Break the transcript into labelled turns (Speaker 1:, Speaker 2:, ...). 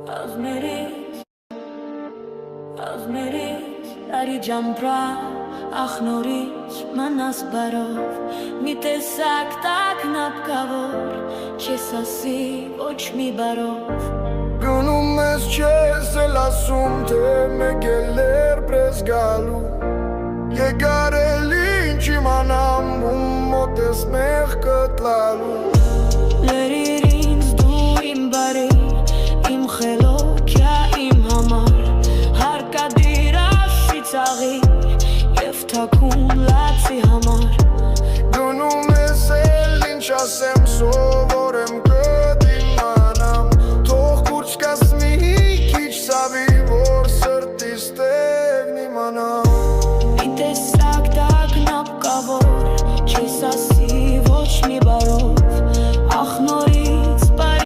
Speaker 1: Ազմերից տարի ջամբրա ախնորից մնաս բարով մի տեսակ տագնապկավոր չես ասի ոչ մի բարով
Speaker 2: Գնում ես չես էլ ասում թե մեկ էլ երբրես գալու Եկար էլ ինչ իմանամ ում մոտ ես մեղքը տալու